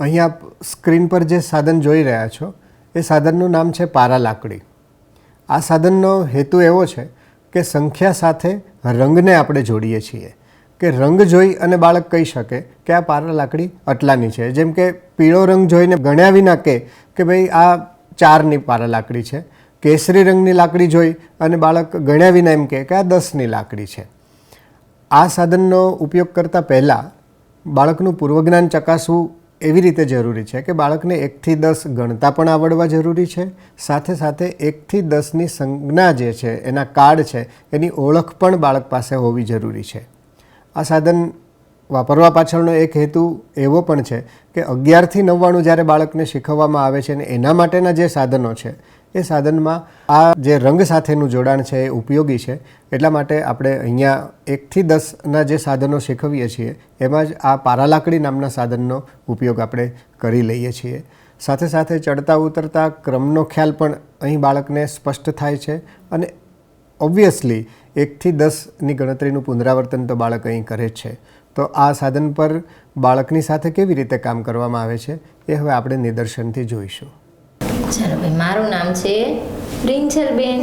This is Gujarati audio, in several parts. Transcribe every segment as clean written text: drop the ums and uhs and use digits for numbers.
અહીં આપ સ્ક્રીન પર જે સાધન જોઈ રહ્યા છો એ સાધનનું નામ છે પારા લાકડી. આ સાધનનો હેતુ એવો છે કે સંખ્યા સાથે રંગને આપણે જોડીએ છીએ કે રંગ જોઈ અને બાળક કહી શકે કે આ પારા લાકડી આટલાની છે. જેમ કે પીળો રંગ જોઈને ગણ્યા વિના કે ભાઈ આ 4ની પારા લાકડી છે. કેસરી રંગની લાકડી જોઈ અને બાળક ગણ્યા વિના એમ કે આ 10ની લાકડી છે. આ સાધનનો ઉપયોગ કરતાં પહેલાં બાળકનું પૂર્વજ્ઞાન ચકાસવું એવી રીતે જરૂરી છે કે બાળકને 1થી 10 ગણતા પણ આવડવા જરૂરી છે. સાથે સાથે 1થી 10ની સંજ્ઞા જે છે એના કાર્ડ છે એની ઓળખ પણ બાળક પાસે હોવી જરૂરી છે. આ સાધન વાપરવા પાછળનો એક હેતુ એવો પણ છે કે 11થી 99 જ્યારે બાળકને શીખવવામાં આવે છે ને એના માટેના જે સાધનો છે એ સાધનમાં આ જે રંગ સાથેનું જોડાણ છે એ ઉપયોગી છે. એટલા માટે આપણે અહીંયા 1થી 10ના જે સાધનો શીખવીએ છીએ એમાં જ આ પારા લાકડી નામના સાધનનો ઉપયોગ આપણે કરી લઈએ છીએ. સાથે સાથે ચડતા ઉતરતા ક્રમનો ખ્યાલ પણ અહીં બાળકને સ્પષ્ટ થાય છે અને ઓબ્વિયસલી 1થી 10ની ગણતરીનું પુનરાવર્તન તો બાળક અહીં કરે જ છે. તો આ સાધન પર બાળકની સાથે કેવી રીતે કામ કરવામાં આવે છે એ હવે આપણે નિદર્શનથી જોઈશું. ચાલો ભાઈ, મારું નામ છે પ્રિન્સલબેન.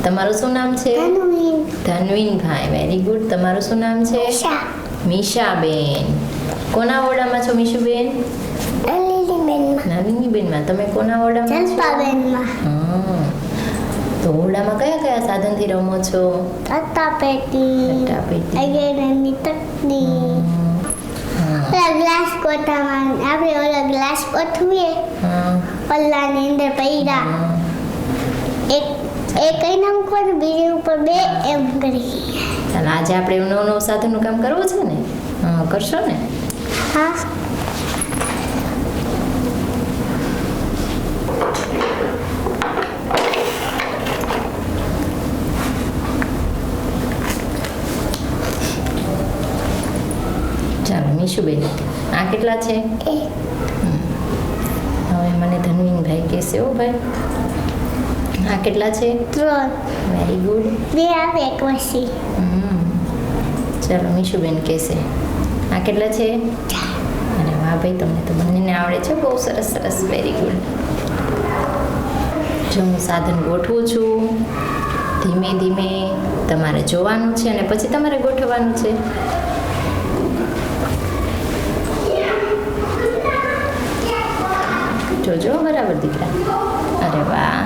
તમારું શું નામ છે? ધનવીનભાઈ. Very good. તમારું શું નામ છે? મીશાબેન. કોના ઓરડામાં છો મીશુબેન? નલિનીબેનમાં. તમે કોના ઓરડામાં છો? હા. તો ઓરડામાં કયા કયા સાધનથી રમો છો? ગ્લાસ કોઠામાં આપણે ઓલો ગ્લાસ કોઠવીએ પલ્લાની અંદર પૈડા એક કઈ નામ કોણ બીજી ઉપર 2 એમ કરી. ચાલો આજે આપણે નવું સાધનનું કામ કરવું છે ને? હા, કરશો ને? હા. ચાલો મીશુબેન, આ કેટલા છે? હવે મને ધનવીનભાઈ કહેશે. હો ભાઈ, આ કેટલા છે? 3. Very good. 2 આવે એક વસી. ચાલો મીશુબેન કહેશે. આ કેટલા છે? અરે વાહ ભાઈ, તમને તો બંનેને આવડે છે. બહુ સરસ સરસ. Very good. જો હું સાધન ગોઠવું છું, ધીમે ધીમે તમારે જોવાનું છે અને પછી તમારે ગોઠવવાનું છે. જોજો બરાબર દીકરા. અરે વાહ.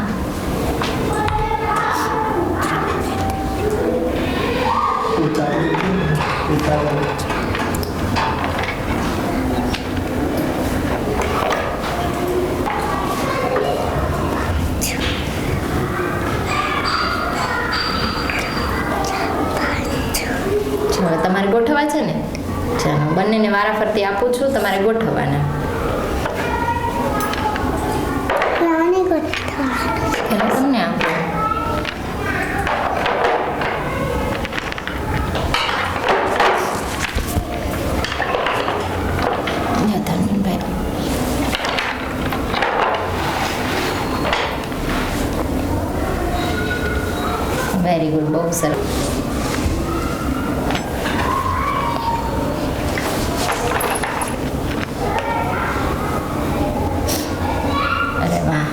ચાલો તમારે ગોઠવવા છે ને? ચાલો બંનેને વારાફરતી આપું છું, તમારે ગોઠવવાના. તમને આપો. Very good. બહુ સરસ. અરે વાહ.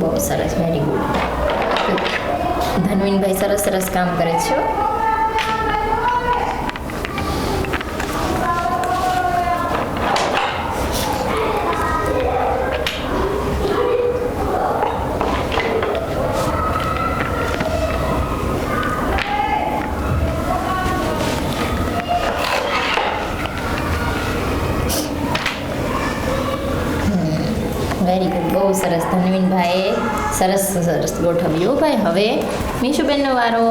બહુ સરસ. Very good. ધનવીનભાઈ સરસ સરસ કામ કરે છે. Very good. બહુ સરસ. ધનવીનભાઈએ સરસ સરસ ગોઠવ્યું ભાઈ. હવે મીશુબેનનો વારો.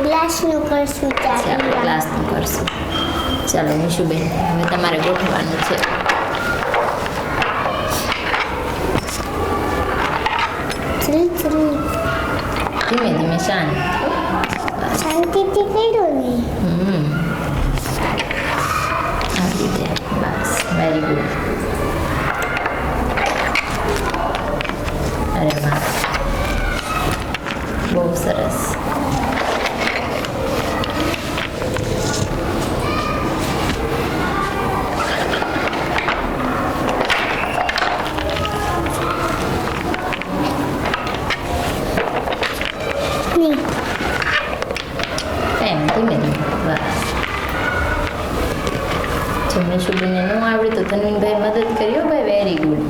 ગ્લાસ ક્લાસનું કરશું ચાલો ચાલો ક્લાસનું કરશું. ચાલો મીશુબેન હવે તમારે ગોઠવવાનું છે. ધીમે ધીમે શાંત. શાંતિથી કર્યું ને આ રીતે બસ વેરી ગુડ. અરે વાહ બહુ સરસ. નહીં એમ ધીમે ધીમે બસ. જો મીશુબેનને ન આવડે તો ધનવીનભાઈ મદદ કર્યો ભાઈ વેરી ગુડ.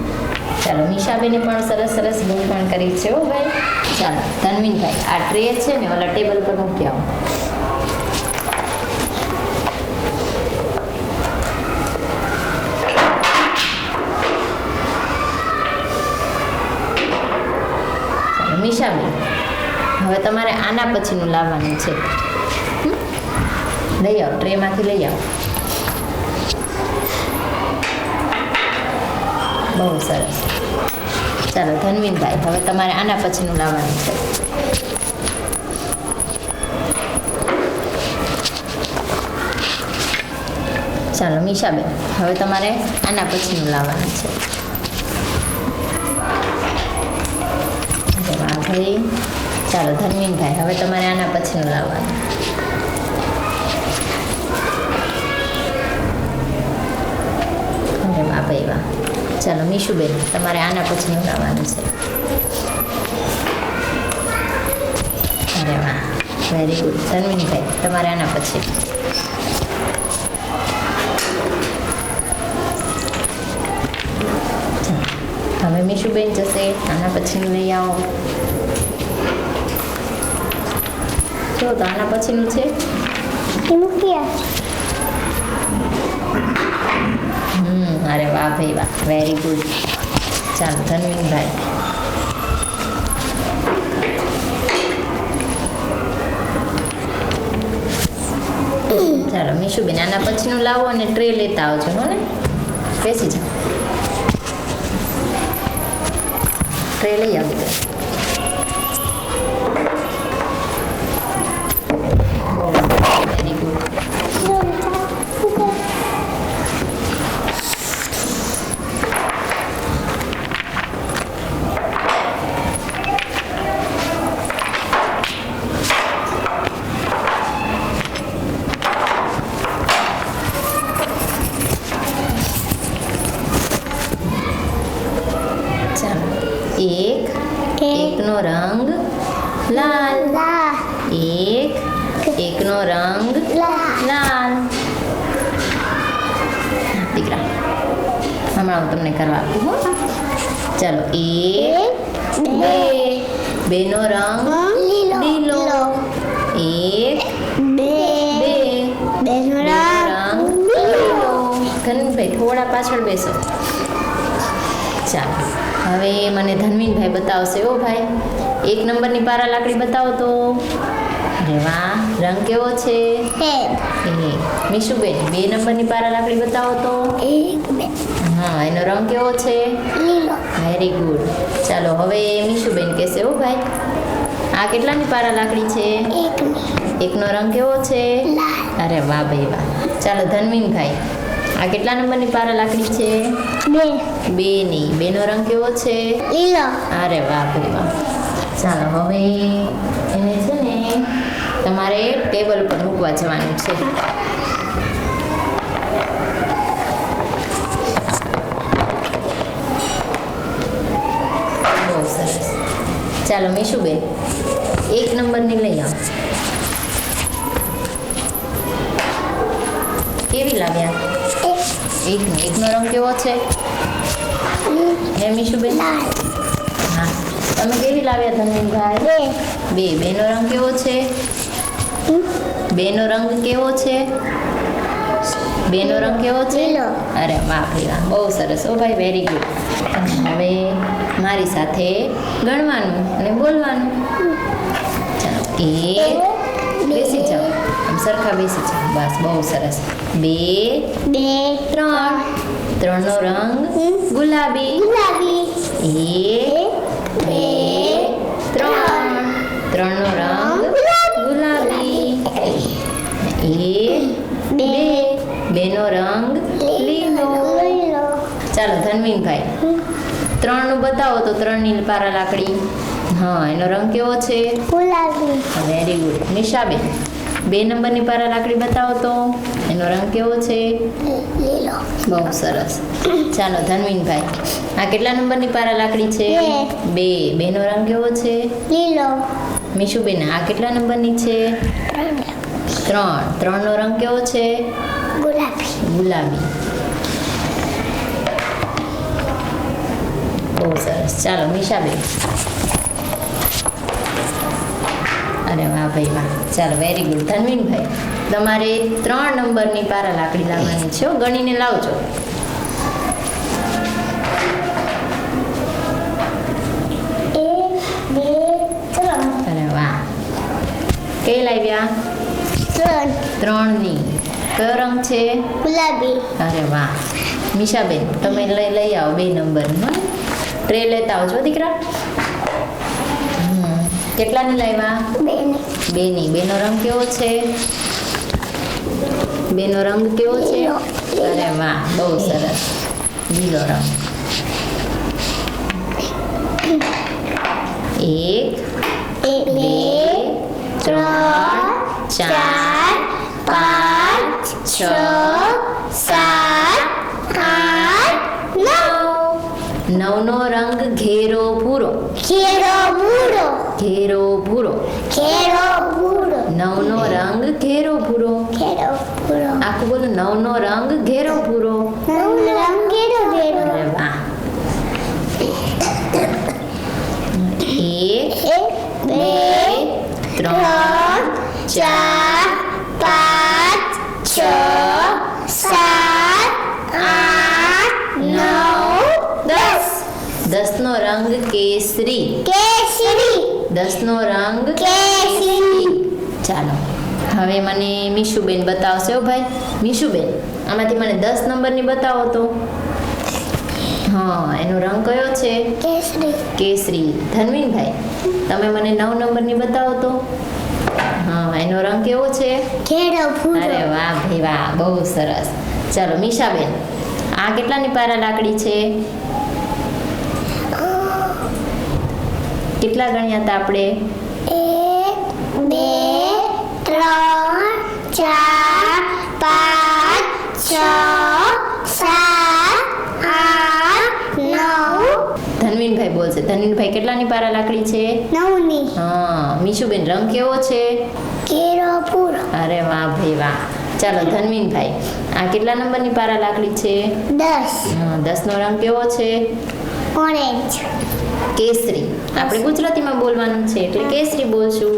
ચાલો મીશાબેને પણ સરસ સરસ ગોઠવણ કરી છે હો ભાઈ. ચાલો ધનવીનભાઈ આ ટ્રે છે ને ઓલા ટેબલ પર મૂકી આવો. ચાલો મીશાબેન હવે તમારે આના પછીનું લાવવાનું છે. લઈ આવો ટ્રેમાંથી લઈ આવો. બહુ સરસ. ચાલો ધનવીનભાઈ હવે તમારે આના પછીનું લાવવાનું છે. ચાલો મીશાબેન હવે તમારે આના પછીનું લાવવાનું છે. અરે વાહ ભાઈ. ચાલો ધનવીનભાઈ હવે તમારે આના પછીનું લાવવાનું. અરે વાહ ભાઈ વાહ. ચાલો મીશુબેન તમારે આના પછીનું લાવવાનું છે. અરે વાહ વેરી ગુડ. ધનવીનભાઈ તમારે આના પછી. ચાલો હવે મીશુબેન જશે આના પછીનું લઈ આવો. જો તો આના પછીનું છે. મૂક્યા અરે વાહ ભાઈ વાહ વેરી ગુડ. ચાલો ધનવીનભાઈ ચાલો મીશુબેન આના પછીનું લાવો અને ટ્રે લેતા આવજો હો ને. બેસી જાઓ. ટ્રે લઈ આવી દે. Very good. એકનો રંગ લાલ. એકનો રંગ લાલ. દીકરા હમણાં હું તમને કરવા આપું હો. ચાલો બે. બેનો રંગ લીલો. બેનો રંગ લીલો. ધનવીનભાઈ થોડા પાછળ બેસો. ચાલો હવે મને ધનવીનભાઈ બતાવશે હો ભાઈ. 1 નંબરની પારા લાકડી બતાવો તો. અરે વાહ રંગ કેવો છે? મીશુબેન 2 નંબરની પારા લાકડી બતાવો તો. હા એનો રંગ કેવો છે? લીલો. Very good. ચાલો હવે મીશુબેન કહેશે હો ભાઈ. આ કેટલાની પારા લાકડી છે? એકનો રંગ કેવો છે? અરે વાહ ભાઈ વાહ. ચાલો ધનવીનભાઈ આ કેટલા નંબરની પારા લાકડી છે? 2ની. 2નો રંગ કેવો છે? લીલો. અરે વાહ ભાઈ વાહ. ચાલો હવે એને છે ને તમારે ટેબલ પર મૂકવા જવાનું છે. બહુ સરસ. ચાલો મીશુબેન 1 નંબરની લઈ આવો. કેવી લાગ્યા? એકનો રંગ કેવો છે? હે મીશુબેન? હા તમે કેવી લાવ્યા ધનવીનભાઈ? 2. 2નો રંગ કેવો છે? 2નો રંગ કેવો છે? 2નો રંગ કેવો છે? લીલો. અરે વાહ ભાઈ વાહ બહુ સરસ. ઓ ભાઈ વેરી ગુડ. હવે મારી સાથે ગણવાનું અને બોલવાનું. ચાલો 1 બેસી સરખા બેસી જાઓ બસ બહુ સરસ 2 બે 3 ત્રણનો રંગ ગુલાબી ગુલાબી 1 2 3 ત્રણનો રંગ ગુલાબી 1 2 બેનો રંગ લીલો લીલો ચાલો ધનવીનભાઈ ત્રણનું બતાવો તો ત્રણની પારા લાકડી હા એનો રંગ કેવો છે ગુલાબી વેરી ગુડ નિશાબેન 2 નંબરની પારા લાકડી બતાવો તો એનો રંગ કેવો છે લીલો બહુ સરસ ચાલો ધનવીનભાઈ આ કેટલા નંબરની પારા લાકડી છે બે. 2 બેનો રંગ કેવો છે લીલો મીશુબેન આ કેટલા નંબરની છે 3 ત્રણનો રંગ કેવો છે ગુલાબી ગુલાબી બહુ સરસ ચાલો મીશાબેન અરે વાહ ભાઈ વાહ ચાલો વેરી ગુડ ધનવીનભાઈ તમારે 3 નંબરની પારા લાકડી લાવવાની છે હો, ગણીને લાવજો એક બે ત્રણ અરે વાહ કઈ લાવ્યા ત્રણ 3ની કયો રંગ છે ગુલાબી અરે વાહ મીશાબેન તમે લઈ આવો 2 નંબરની હો ટ્રે લેતા આવજો દીકરા કેટલાની લાવ્યા બેની બેનો રંગ કેવો છે બેનો રંગ કેવો છે લીલો. અરે વાહ બહુ સરસ લીલો રંગ 1 એક બે 2 3 4 5 6 સાત આઠ નવ નવનો રંગ ઘેરો ભૂરો ઘેરો ભૂરો ઘેરો ભૂરો ઘેરો ભૂરો નવનો રંગ ઘેરો ભૂરો ઘેરો ભૂરો આખું બોલો નવનો રંગ ઘેરો ભૂરો નવ રંગ ઘેરો ઘેરો અરે વાહ 1 એક બે 2 ત્રણ 3 ચાર પાંચ છ સાત આઠ નવ 10 નો રંગ કેસરી કેસરી 10 નો રંગ કેસરી ચાલો હવે મને મીશુબેન બતાવશે હો ભાઈ મીશુબેન આમાંથી મને 10 નંબરની બતાવો તો હા એનો રંગ કયો છે કેસરી કેસરી ધનવીનભાઈ તમે મને 9 નંબરની બતાવો તો હા એનો રંગ કેવો છે ઘેરો ભૂરો અરે વાહ ભાઈ વાહ બહુ સરસ ચાલો મીશાબેન આ કેટલાની પારા લાકડી છે કેટલા ગણ્યા હતા આપણે 1 2 3 4 5 6 7 8 9 ધનવીનભાઈ બોલશે ધનવીનભાઈ કેટલાની પારા લાકડી છે 9 ની હા મીશુબેન રંગ કેવો છે ઘેરો ભૂરો અરે વાહ ભાઈ વાહ ચાલો ધનવીનભાઈ આ કેટલા નંબરની પારા લાકડી છે 10 હા 10 નો રંગ કેવો છે ઓરેન્જ કેસરી આપણે ગુજરાતીમાં બોલવાનું છે એટલે કેસરી બોલશું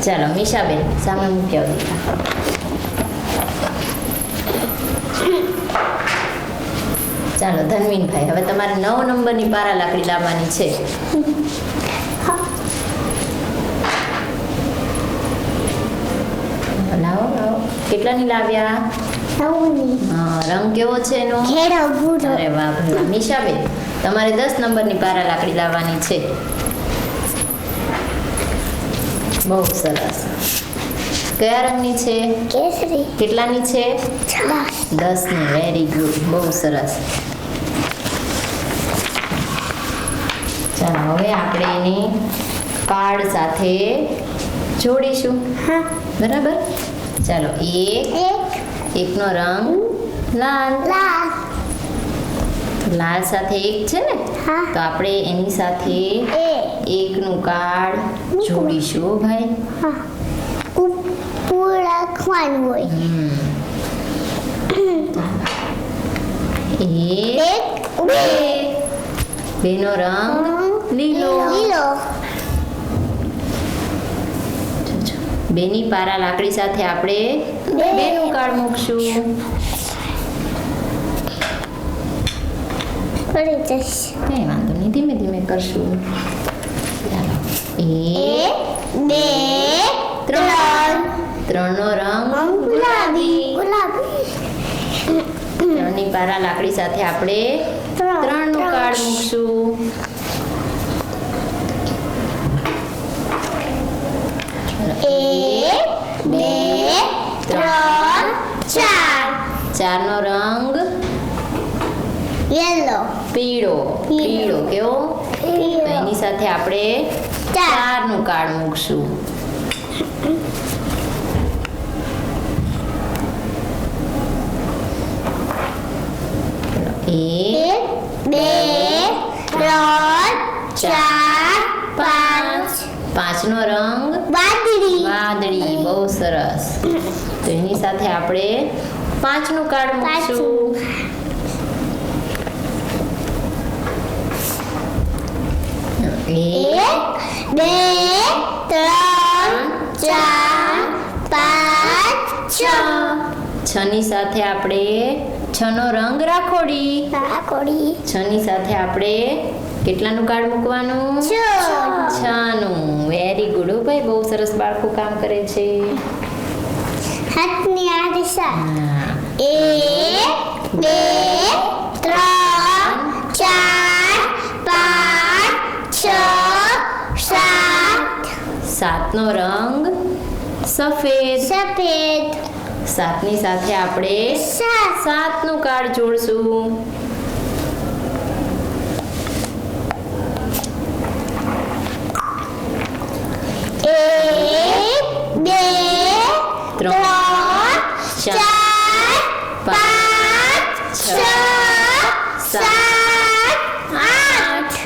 ચાલો મીશાબેન સામે મૂકી આવો દીકરા ચાલો ધનવીનભાઈ હવે તમારે 9 નંબરની પારા લાકડી લાવવાની છે લાવો લાવો કેટલાની લાવ્યા 9 ની હા રંગ કેવો છે એનો ઘેરો ભૂરો અરે વાહ ભાઈ વાહ. મીશાબેન તમારે 10 નંબરની પારા લાકડી લાવવાની છે બહુ સરસ કયા રંગની છે કેસરી કેટલાની છે 10 10ની વેરી ગુડ બહુ સરસ ચાલો હવે આપણે એને કાર્ડ સાથે જોડીશું હા બરાબર ચાલો એકનો રંગ લાલ લાલ લાલ સાથે એક છે ને હા. તો આપણે એની સાથે એકનું કાર્ડ જોડીશું હો ભાઈ હા ઉપર લખવાનું હોય એક બે બેનો રંગ લીલો લીલો બેની પારા લાકડી સાથે આપણે બેનું કાર્ડ મૂકશું પડી જશે કઈ વાંધો નહીં ધીમે ધીમે કરશું ચાલો એક, 1 2 3 ત્રણનો રંગ ગુલાબી. ત્રણની પારા લાકડી સાથે આપણે ત્રણનું કાર્ડ મૂકશું. 1 2 3 4 ચારનો રંગ યલો પીળો. પીળો કેવો? પીળો. તો એની સાથે આપણે ચાર. 4નું કાર્ડ મૂકશું. 1 1 2 3 4 5 પાંચનો રંગ વાદળી વાદળી. બહુ સરસ. તો એની સાથે આપણે 5નું કાર્ડ મૂકશું. 1 1 2 3 4 5 6 6ની સાથે આપણે 6નો રંગ રાખોડી. રાખોડી 6ની સાથે આપણે કેટલાનું કાર્ડ મૂકવાનું? 6નું. વેરી ગુડ હો ભાઈ, બહુ સરસ બાળકો કામ કરે છે. હાથની આ દિશા હા. 1 2 3 4 5 6 7 7નો રંગ સફેદ. સફેદ 7ની સાથે આપણે 7નું કાર્ડ જોડશું. 1 2 3 4 5 6 7 8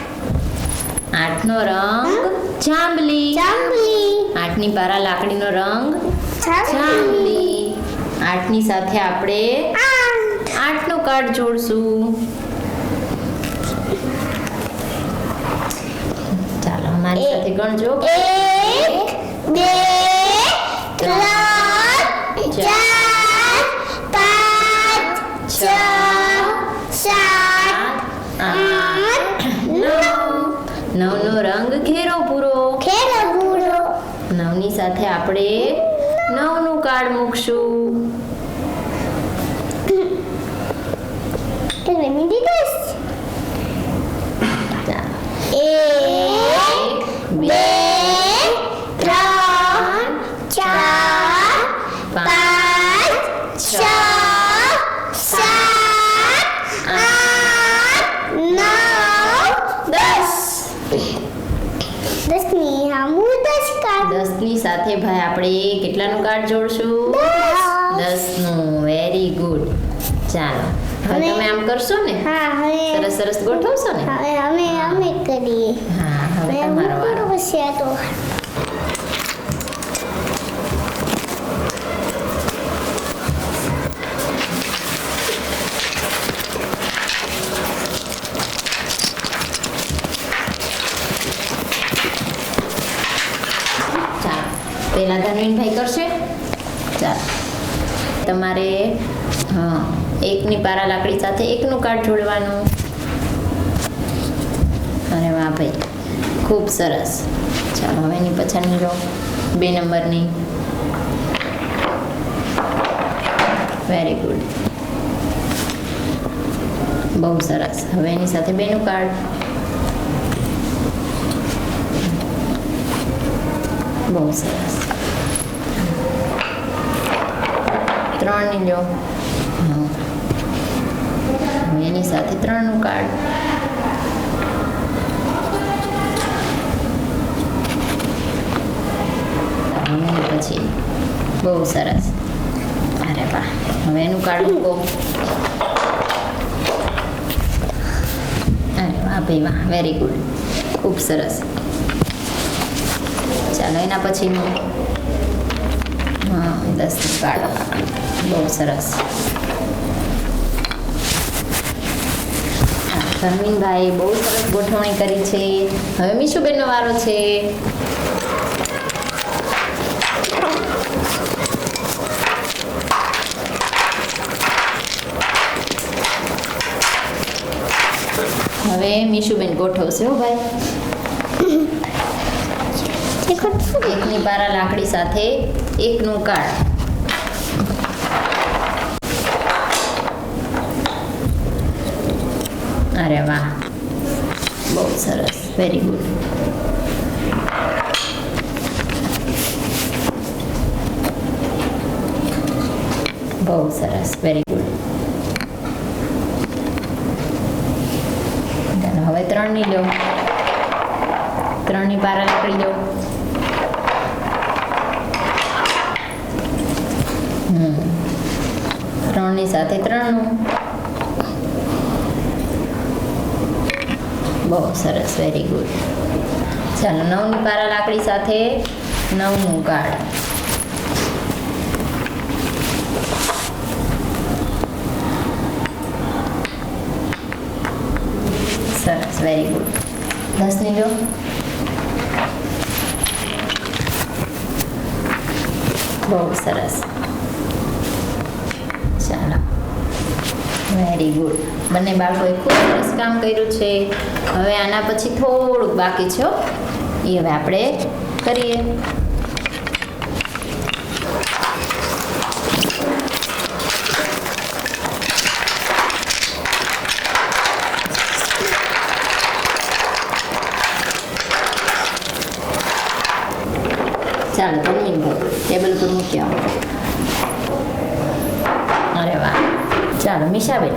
8નો રંગ જાંબલી. જાંબલી 8ની પારા લાકડીનો રંગ જાંબલી. 8ની સાથે આપણે 8નું કાર્ડ જોડશું. ચાલો અમારી સાથે ગણજો. 1 2 3 4 5 6 7 8 9નો રંગ ઘેરો પૂરો. ખેલો પૂરો 9ની સાથે આપણે 9નું કાર્ડ મૂકશું. Let me do this. ચાલો. 1 2 3 4 5 6 7 8 9 10 10ની હમું 10 કાર્ડ 10ની સાથે ભાઈ આપણે કેટલાનું કાર્ડ જોડશું? 10નું. Very good. ચાલો હવે તમે આમ કરશો ને? હા હવે સરસ સરસ ગોઠવશો ને? હવે અમે કરીએ હા હવે તમારો વારો. પછી આ તો ચાલો પહેલા ધનવીનભાઈ કરશે. ચાલો તમારે હા એકની પારા લાકડી સાથે એકનું કાર્ડ જોડવાનું. અરે વાહ ભાઈ, ખૂબ સરસ. ચાલો હવે એની પછાડની લો 2 નંબરની. વેરી ગુડ, બહુ સરસ. હવે એની સાથે 2નું કાર્ડ. બહુ સરસ. 3ની લો. હા. હવે એની સાથે 3નું કાર્ડ. હવે પછી બહુ સરસ. અરે વાહ, હવે એનું કાર્ડ મૂકો. અરે વાહ ભાઈ વાહ, વેરી ગુડ, ખૂબ સરસ. ચાલો એના પછીનું હા 10નું કાર્ડ. બહુ સરસ. ધર્મીનભાઈ બહુ સરસ ગોઠવણી કરી છે. હવે મીશુબેનનો વારો છે. હવે મીશુબેન ગોઠવશે હો ભાઈ. એકની પારા લાકડી સાથે એકનું કાર્ડ. અરે વાહ, બહુ સરસ, વેરી ગુડ. બહુ સરસ, વેરી ગુડ. ચાલો હવે 3ની લો. 3ની પારા લાકડી લો. ત્રણની સાથે 3નું. બહુ સરસ, વેરી ગુડ. ચાલો 9ની પારા લાકડી સાથે 9નું કાર્ડ. સરસ, વેરી ગુડ. 10ની લો. બહુ સરસ. ચાલો, વેરી ગુડ. બંને બાળકોએ ખૂબ સરસ કામ કર્યું છે. હવે આના પછી થોડુંક બાકી છે, એ હવે આપણે કરીએ. ચાલો તન્વીનભાઈ ટેબલ પર મૂકી આવો. અરે વાહ. ચાલો મીશાબેન,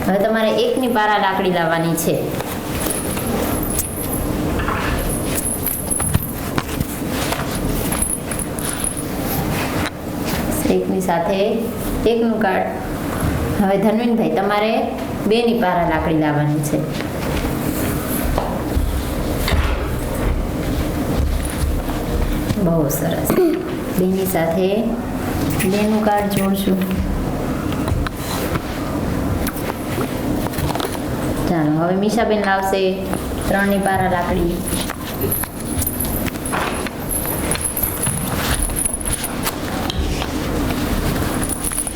હવે તમારે 1ની પારા લાકડી લાવવાની છે. એકની સાથે 1નું કાર્ડ. હવે ધન્વીનભાઈ, તમારે 2ની પારા લાકડી લાવવાની છે. બહુ સરસ. 2ની સાથે 2નું કાર્ડ જોડશું. ચાલો હવે મીશાબેન લાવશે 3ની પારા લાકડી.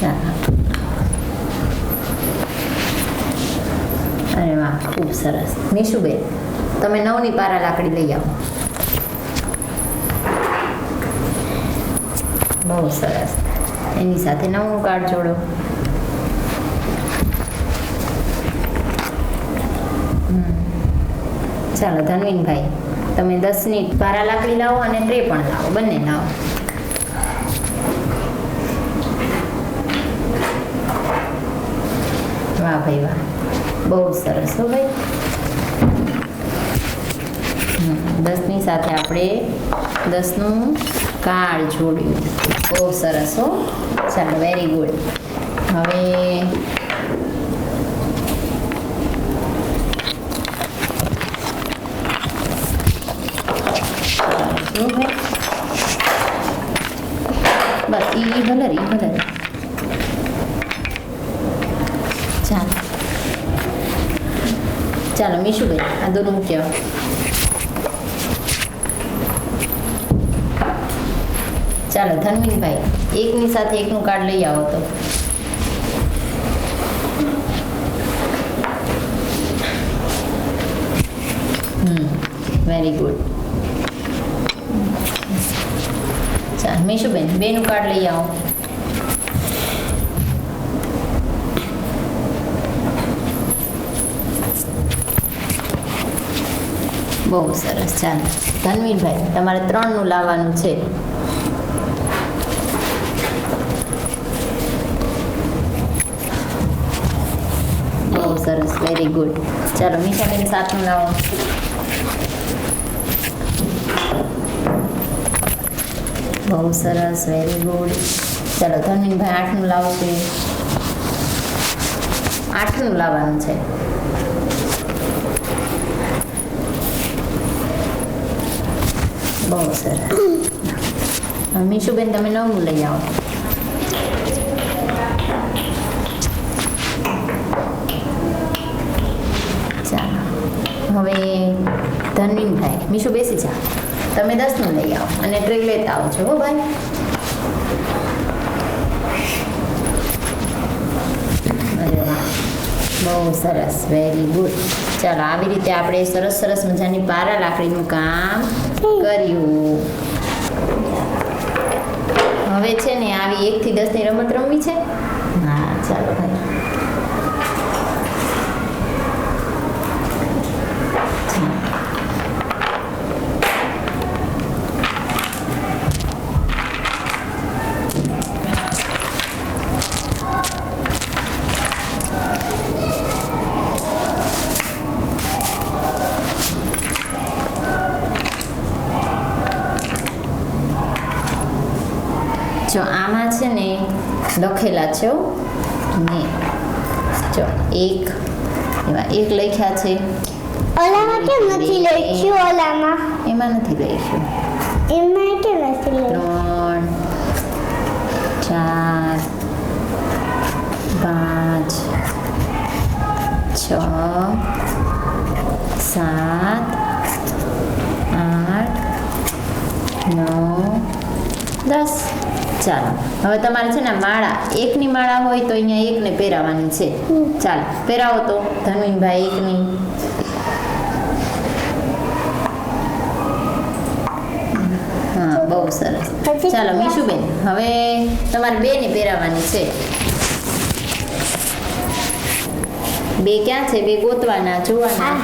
ચાલો. અરે વાહ, ખૂબ સરસ. મીશુબેન, તમે 9ની પારા લાકડી લઈ આવો. બહુ સરસ. એની સાથે 9નું કાર્ડ જોડો. ચાલો ધન્વીનભાઈ, તમે 10ની પારા લાકડી લાવો અને ટ્રે પણ લાવો, બંને લાવો. વાહ ભાઈ વાહ, બહુ સરસ. હો ભાઈ, 10ની સાથે આપણે 10નું કાર્ડ જોડ્યું. બહુ સરસ. હો, ચાલો, વેરી ગુડ. હવે બસ ઈ ભલે. ચાલો ચાલો મીશુભાઈ, આ દોરું મૂકી આવો. ચાલો ધન્વીનભાઈ, 1ની સાથે 1નું કાર્ડ લઈ આવો તો. Very good. ચાલો મીશુબેન, 2નું કાર્ડ લઈ આવો. બહુ સરસ. ચાલો ધન્વીનભાઈ, તમારે 3નું લાવવાનું છે. બહુ સરસ, વેરી ગુડ. ચાલો મીશાબેન, 7નું લાવો. બહુ સરસ, વેરી ગુડ. ચાલો ધન્વીનભાઈ, 8નું લાવશે. 8નું લાવવાનું છે. બહુ સરસ. મીશુબેન, તમે 9નું લઈ આવો. ચાલો હવે ધન્વીનભાઈ, મીશુ બેસી જા. તમે 10નું લઈ આવો અને ટ્રે લેતા આવો છો. હો ભાઈ, અરે વાહ, બહુ સરસ, વેરી ગુડ. ચાલો આવી રીતે આપણે સરસ મજાની પારા લાકડીનું કામ કર્યું. હવે છે ને આવી 1 થી 10 ની રમત રમવી છે. હા ચાલો ભાઈ. જો આમાં છે ને લખેલા છે ને જો 1 એવા 1 લખ્યા છે. ઓલામાં કેમ નથી લખ્યું? ઓલામાં એમાં નથી લખ્યું. એમાં કેમ નથી લખ્યું? 3 4 5 6 7 8 9 10. ચાલો હવે તમારે છે ને માળા 1 ની માળા હોય તો અહીંયા 1 ને પહેરાવાની છે. ચાલો પહેરાવો તો ધનવીનભાઈ 1 ની. હા બહુ સરસ. ચાલો મીશુબેન હવે તમારે 2 ની પહેરાવાની છે. 2 ક્યાં છે? 2 ગોતવાના જોવાના.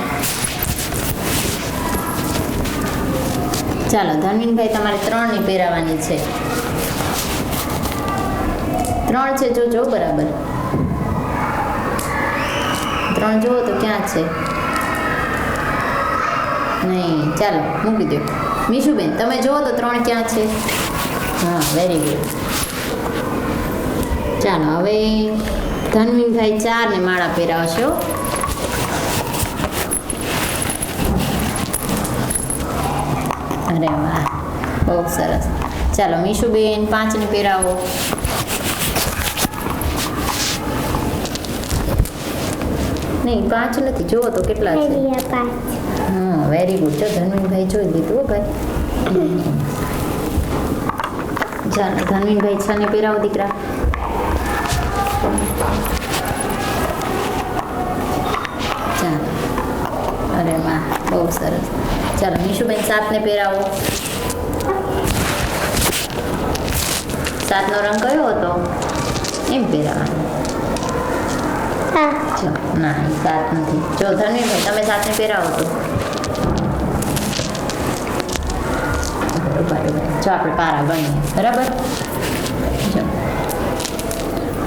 ચાલો ધનવીનભાઈ તમારે 3 ની પહેરાવાની છે. 3 છે જોજો બરાબર. 3 જુઓ તો ક્યાં છે? નહીં. ચાલો મૂકી દો. મીશુબેન તમે જુઓ તો 3 ક્યાં છે? હા વેરી ગુડ. ચાલો હવે ધનવીનભાઈ 4 ને માળા પહેરાવશો. અરે વાહ બહુ સરસ. ચાલો મીશુબેન 5 ની પહેરાવો. નહીં 5 નથી. જુઓ તો કેટલા છે? હા વેરી ગુડ. જો ધનવીનભાઈ જોઈ લીધું હો ભાઈ. ચાલો ધનવીનભાઈ 6 ને પહેરાવો દીકરા. ચાલો અરે વાહ બહુ સરસ. ચાલો મીશુબેન 7 ને પહેરાવો. 7 નો રંગ કયો હતો? એમ પહેરાવાનો. જો ના 7 નથી. જો ધનવીનભાઈ તમે 7 ને પહેરાવો તો બરાબર. જો આપણે પારા ગણીએ બરાબર.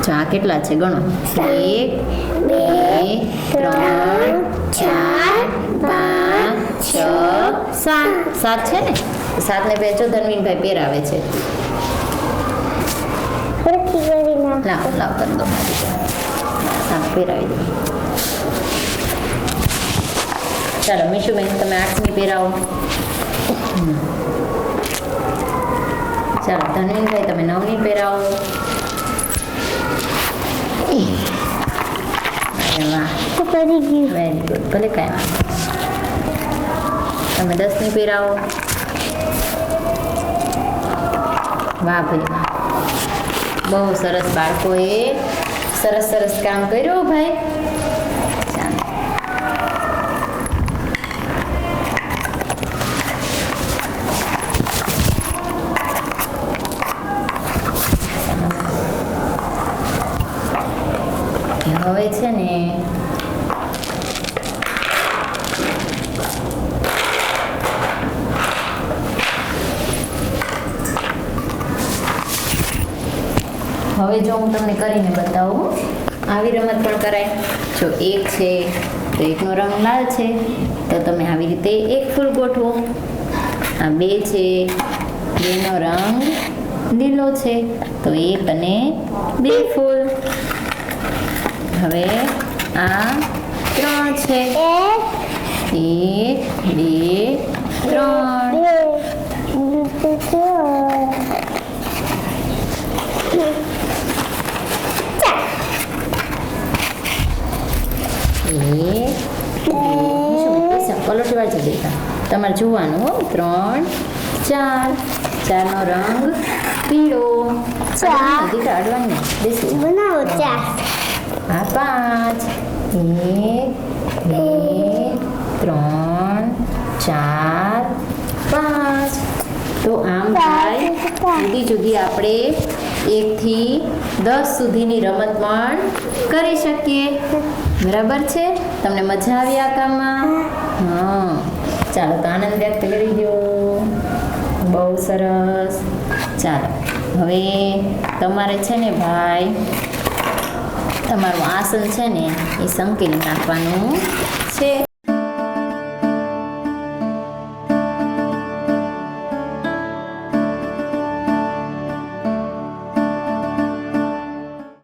જો આ કેટલા છે ગણો? 1 2 3 4 5 6 7 છે ને? 7 ને પહેરજો ધનવીનભાઈ પહેરાવે છે. લાવ લાવ કરી દો મારી. 7 પહેરાવી દો. ચાલો મીશુબેન તમે 8 ની પહેરાવો. ચાલો ધનવીનભાઈ તમે 9 ની પહેરાવો. અરે વાહ વેરી ગુડ. ભલે કાંઈ વાંધો. તમે 10 ની પહેરાવો. વાહ ભાઈ વાહ બહુ સરસ. બાળકોએ સરસ સરસ કામ કર્યું ભાઈ. ચાલો હવે છે ને હવે જો હું તમને કરીને બતાવું. આવી રમત પણ કરાય. જો 1 છે તો 1 નો રંગ લાલ છે તો તમે આવી રીતે 1 ફૂલ ગોઠવો. આ 2 છે 2 નો રંગ લીલો છે તો 1 અને 2 ફૂલ. હવે આ 3 છે. 1 2 3. પલોટી વાર જઈ દેતા તમારે જોવાનું. 3 4 4 નો રંગ પીળો. દીકરા અડવાની બેસી બનાવો 4. આ 5 1 2 3 4 5. તો આમ ભાઈ જુદી જુદી આપણે 1 થી 10 સુધીની રમત પણ કરી શકીએ. બરાબર છે? તમને મજા આવી આ કામમાં? હા, ચાલો તો આનંદ વ્યક્ત કરી દો. બહુ સરસ. ચાલો હવે તમારે છે ને ભાઈ તમારું આસન છે ને એ સંકેલી નાખવાનું છે.